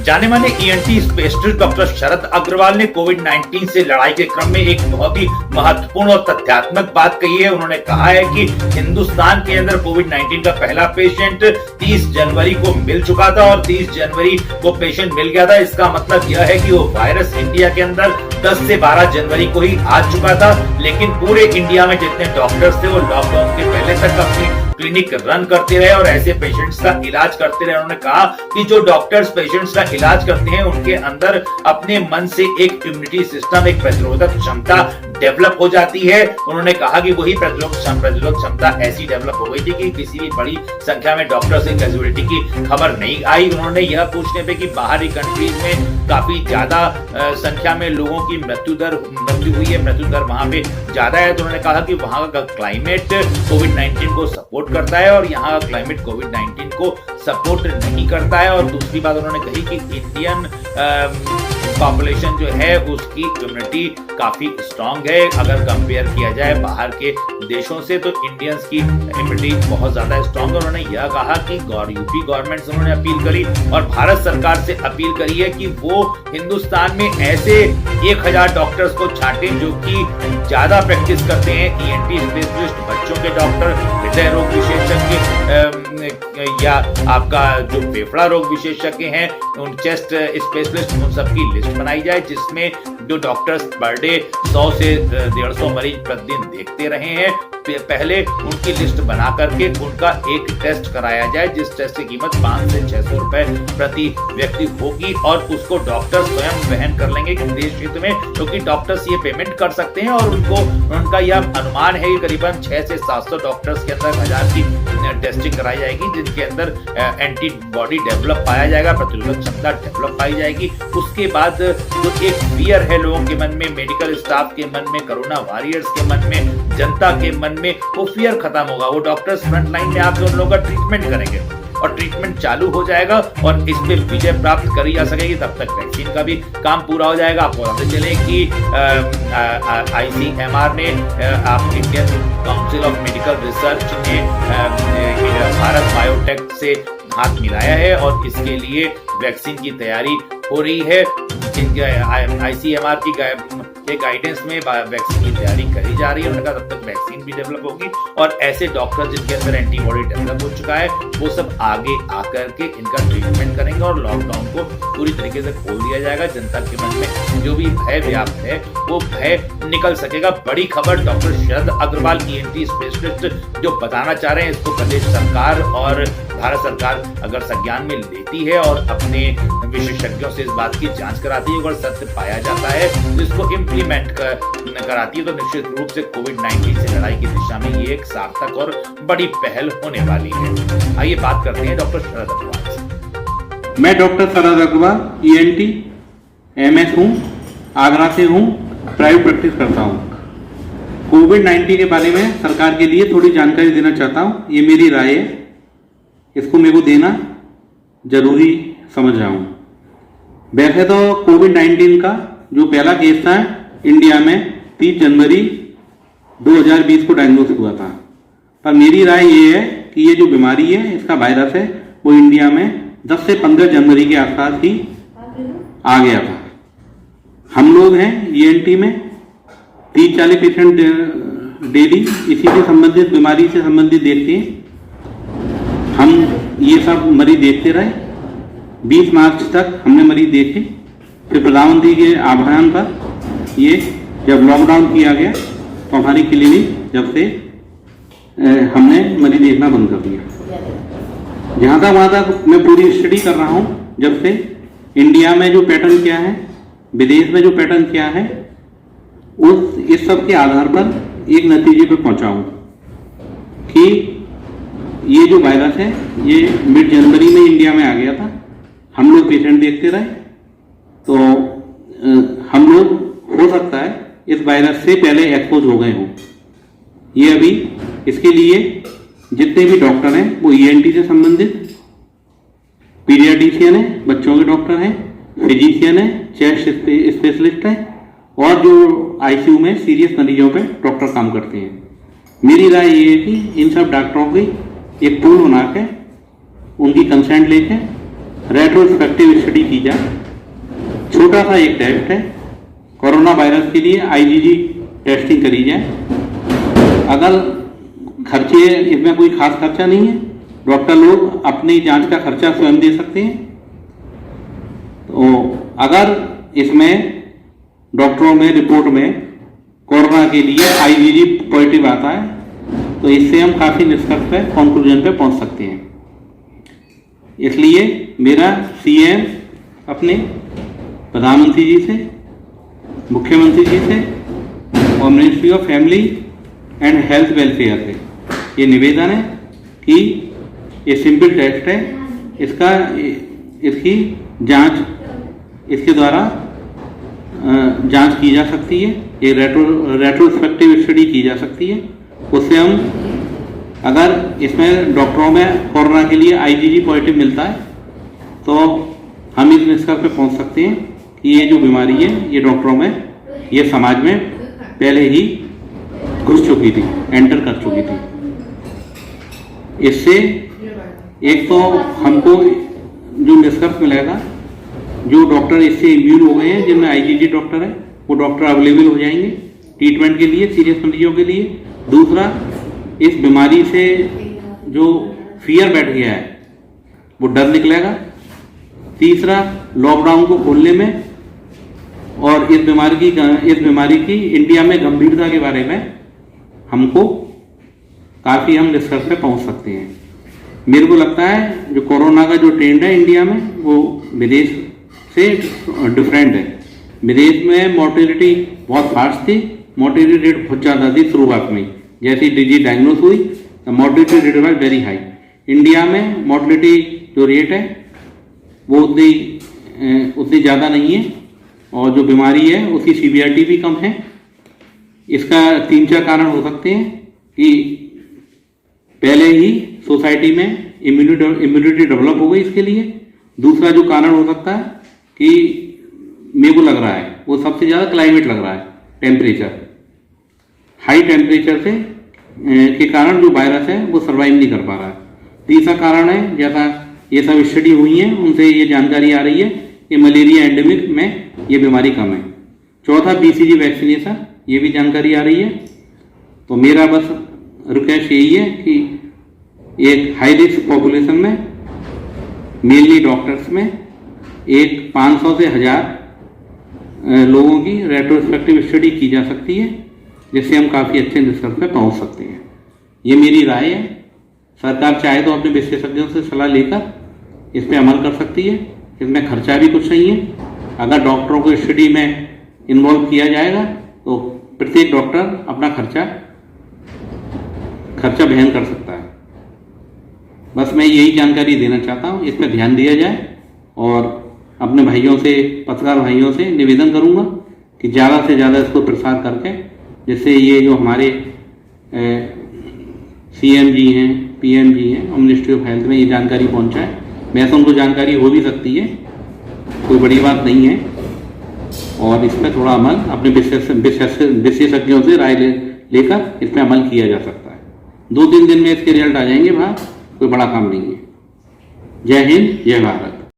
जाने माने ENT specialist doctor शरद अग्रवाल ने कोविड-19 से लड़ाई के क्रम में एक बहुत ही महत्वपूर्ण और तथ्यात्मक बात कही है। उन्होंने कहा है कि हिंदुस्तान के अंदर कोविड-19 का पहला पेशेंट 30 जनवरी को मिल चुका था और 30 जनवरी को पेशेंट मिल गया था। इसका मतलब यह है कि वो वायरस इंडिया के अंदर 10 से 12 जनवरी को ही आ चुका था, लेकिन पूरे इंडिया में जितने डॉक्टर्स थे वो लॉकडाउन के पहले तक अपनी क्लिनिक रन करते रहे और ऐसे पेशेंट्स का इलाज करते रहे। उन्होंने कहा कि जो डॉक्टर्स पेशेंट्स का इलाज करते हैं उनके अंदर अपने मन से एक इम्यूनिटी सिस्टम, एक प्रतिरोधक क्षमता डेवलप हो जाती है। उन्होंने कहा कि वही प्रतिरोधक क्षमता ऐसी डेवलप हो गई थी कि किसी भी बड़ी संख्या में डॉक्टर्स की कैजुअलिटी की खबर नहीं आई। उन्होंने यह पूछने पे कि बाहरी कंट्रीज में काफी ज्यादा संख्या में लोगों की मृत्यु हुई है, मृत्यु दर वहां पे ज्यादा है, तो उन्होंने कहा कि वहां का क्लाइमेट कोविड-19 को सपोर्ट करता है और यहाँ का क्लाइमेट कोविड-19 को सपोर्ट नहीं करता है। और दूसरी बात उन्होंने कही कि इंडियन पॉपुलेशन जो है उसकी इम्यूनिटी काफी स्ट्रांग है। अगर कंपेयर किया जाए बाहर के देशों से तो इंडियंस की इम्यूनिटी बहुत ज्यादा स्ट्रांग है। उन्होंने यह कहा कि यूपी गवर्नमेंट से उन्होंने अपील करी और भारत सरकार से अपील करी है कि वो हिंदुस्तान में ऐसे 1000 डॉक्टर्स को छांटे जो कि ज्यादा प्रैक्टिस करते हैं, ईएनटी स्पेशलिस्ट, बच्चों के डॉक्टर, हृदय रोग विशेषज्ञ या आपका जो फेफड़ा रोग विशेषज्ञ हैं, उन चेस्ट स्पेशलिस्ट, उन सबकी लिस्ट बनाई जाए जिसमें जो डॉक्टर्स पर डे 100 से 150 मरीज प्रतिदिन देखते रहे हैं। पहले उनकी लिस्ट बना करके उनका एक टेस्ट कराया जाए जिस टेस्ट की कीमत 500 से 600 रुपए प्रति व्यक्ति होगी और उसको डॉक्टर स्वयं वहन कर लेंगे देश हित में, क्योंकि डॉक्टर्स ये पेमेंट कर सकते हैं और उनका यह अनुमान है कि करीबन 600 से 700 डॉक्टर्स के अंदर 1000 की टेस्टिंग कराई जाएगी जिनके अंदर एंटीबॉडी डेवलप पाया जाएगा, प्रतिरोधक क्षमता डेवलप पाई जाएगी। उसके बाद जो एक फियर है लोगों के मन में, मेडिकल स्टाफ के मन में, कोरोना वॉरियर्स के मन में, जनता के मन में, वो फियर खत्म होगा। वो डॉक्टर्स फ्रंट लाइन में आकर उन लोगों का ट्रीटमेंट करेंगे और ट्रीटमेंट चालू हो जाएगा और इस पे विजय प्राप्त करी जा सकेगी। तब तक वैक्सीन का भी काम पूरा हो जाएगा। आपको पता चले कि ICMR ने, Indian council of medical research ने भारत बायोटेक से हाथ मिलाया है और इसके लिए वैक्सीन की तैयारी हो रही है। ICMR की गाइडेंस में वैक्सीन की तैयारी करी जा रही है। उन्होंने कहा तब तक वैक्सीन भी डेवलप होगी और ऐसे डॉक्टर जिनके अंदर एंटीबॉडी डेवलप हो चुका है वो सब आगे आकर के इनका ट्रीटमेंट करेंगे और लॉकडाउन को पूरी तरीके से खोल दिया जाएगा। जनता के मन में जो भी भय व्याप्त है वो भय निकल सकेगा। बड़ी खबर, डॉक्टर शरद अग्रवाल ईएनटी स्पेशलिस्ट जो बताना चाह रहे हैं, इसको प्रदेश सरकार और भारत सरकार अगर संज्ञान में लेती है और अपने विशेषज्ञों से इस बात की जांच कराती है, अगर सत्य पाया जाता है तो इसको इम्प्लीमेंट कराती है तो निश्चित रूप से कोविड-19 से लड़ाई की दिशा में ये एक सार्थक और बड़ी पहल होने वाली है। आइए बात करते हैं डॉक्टर शरद अग्रवाल से। मैं डॉक्टर शरद अग्रवाल ईएनटी MS हूँ, आगरा से हूँ, प्राइवेट प्रैक्टिस करता हूँ। कोविड-19 के बारे में सरकार के लिए थोड़ी जानकारी देना चाहता हूँ। ये मेरी राय है, इसको मेरे को देना जरूरी समझ रहा हूँ। वैसे तो कोविड-19 का जो पहला केस था इंडिया में 30 जनवरी 2020 को डायग्नोस हुआ था, पर मेरी राय ये है कि ये जो बीमारी है, इसका वायरस है, वो इंडिया में 10 से 15 जनवरी के आसपास ही आ गया था। हम लोग हैं ईएनटी में 30-40 पेशेंट डेली इसी से संबंधित, बीमारी से संबंधित देखते हैं। हम ये सब मरीज देखते रहे। 20 मार्च तक हमने मरीज देखे। फिर प्रधानमंत्री के आह्वान पर ये जब लॉकडाउन किया गया तो हमारी क्लिनिक जब से हमने मरीज देखना बंद कर दिया। जहाँ तक वहाँ तक मैं पूरी स्टडी कर रहा हूँ, जब से इंडिया में जो पैटर्न क्या है, विदेश में जो पैटर्न क्या है, इस सब के आधार पर एक नतीजे पर पहुँचा हूँ कि ये जो वायरस है ये मिड जनवरी में इंडिया में आ गया था। हम लोग पेशेंट देखते रहे तो हम लोग हो सकता है इस वायरस से पहले एक्सपोज हो गए हों। ये अभी इसके लिए जितने भी डॉक्टर हैं वो ईएनटी से संबंधित, पीडियाट्रिशियन है, बच्चों के डॉक्टर हैं, फिजिशियन है, चेस्ट स्पेशलिस्ट है और जो आईसीयू में सीरियस मरीजों पे डॉक्टर काम करते हैं। मेरी राय ये है कि इन सब डॉक्टरों की एक पूल बना के उनकी कंसेंट लेके रेट्रोस्पेक्टिव स्टडी की जाए। छोटा सा एक टेस्ट है, कोरोना वायरस के लिए IgG टेस्टिंग करी जाए। अगर खर्चे, इसमें कोई खास खर्चा नहीं है, डॉक्टर लोग अपनी जांच का खर्चा स्वयं दे सकते हैं। तो अगर इसमें डॉक्टरों में रिपोर्ट में कोरोना के लिए IgG पॉजिटिव आता है तो इससे हम काफ़ी निष्कर्ष पे, कंक्लूजन पे पहुंच सकते हैं। इसलिए मेरा CM अपने प्रधानमंत्री जी से, मुख्यमंत्री जी से और ministry of family and health welfare से ये निवेदन है कि ये सिंपल टेस्ट है, इसकी जांच, इसके द्वारा जांच की जा सकती है। ये रेट्रोस्पेक्टिव स्टडी की जा सकती है। उससे हम, अगर इसमें डॉक्टरों में कोरोना के लिए IgG पॉजिटिव मिलता है तो हम इस निष्कर्ष पे पहुंच सकते हैं कि ये जो बीमारी है ये डॉक्टरों में, ये समाज में पहले ही घुस चुकी थी, एंटर कर चुकी थी। इससे एक तो हमको जो निष्कर्ष मिलेगा, जो डॉक्टर इससे इम्यून हो गए हैं, जिनमें IgG डॉक्टर है, वो डॉक्टर अवेलेबल हो जाएंगे ट्रीटमेंट के लिए, सीरियस मरीजों के लिए। दूसरा, इस बीमारी से जो फियर बैठ गया है वो डर निकलेगा। तीसरा, लॉकडाउन को खोलने में और इस बीमारी की इंडिया में गंभीरता के बारे में हमको काफ़ी, हम निष्कर्ष पे पहुंच सकते हैं। मेरे को लगता है जो कोरोना का जो ट्रेंड है इंडिया में वो विदेश से डिफरेंट है। विदेश में मोर्टेलिटी बहुत फास्ट थी, मोर्टेलिटी रेट बहुत ज़्यादा थी शुरुआत में, जैसे डिजीज डायग्नोस हुई तो mortality rate was very high. India में मोर्टेलिटी जो रेट है वो उतनी ज़्यादा नहीं है और जो बीमारी है उसकी सीवियरिटी भी कम है। इसका 3-4 कारण हो सकते हैं कि पहले ही सोसाइटी में इम्यूनिटी डेवलप हो गई इसके लिए। दूसरा जो कारण हो सकता है कि मेरे को लग रहा है वो सबसे ज़्यादा क्लाइमेट लग रहा है, टेम्परेचर, हाई टेम्परेचर से के कारण जो वायरस है वो सर्वाइव नहीं कर पा रहा है। तीसरा कारण है, जैसा ये सब स्टडी हुई है उनसे ये जानकारी आ रही है कि मलेरिया एंडेमिक में ये बीमारी कम है। चौथा, BCG वैक्सीनेशन, ये भी जानकारी आ रही है। तो मेरा बस रिक्वेस्ट यही है कि एक हाई रिस्क पॉपुलेशन में, मेनली डॉक्टर्स में, एक 500 से 1000 लोगों की रेट्रोस्पेक्टिव स्टडी की जा सकती है, जिससे हम काफ़ी अच्छे निष्कर्ष पे पहुंच सकते हैं। ये मेरी राय है। सरकार चाहे तो अपने विशेषज्ञों से सलाह लेकर इस पर अमल कर सकती है। इसमें खर्चा भी कुछ नहीं है। अगर डॉक्टरों को स्टडी में इन्वॉल्व किया जाएगा तो प्रत्येक डॉक्टर अपना खर्चा वहन कर सकता है। बस मैं यही जानकारी देना चाहता हूँ, इस पर ध्यान दिया जाए और अपने भाइयों से, पत्रकार भाइयों से निवेदन करूँगा कि ज़्यादा से ज़्यादा इसको प्रसार करके, जिससे ये जो हमारे CM जी हैं, PM जी हैं और मिनिस्ट्री ऑफ हेल्थ में ये जानकारी पहुँचाए। वैसे उनको जानकारी हो भी सकती है, कोई बड़ी बात नहीं है, और इस पर थोड़ा अमल अपने विशेषज्ञों से राय लेकर इस पर अमल किया जा सकता है। 2-3 दिन में इसके रिजल्ट आ जाएंगे बाहर, कोई बड़ा काम नहीं है। जय हिंद, जय भारत।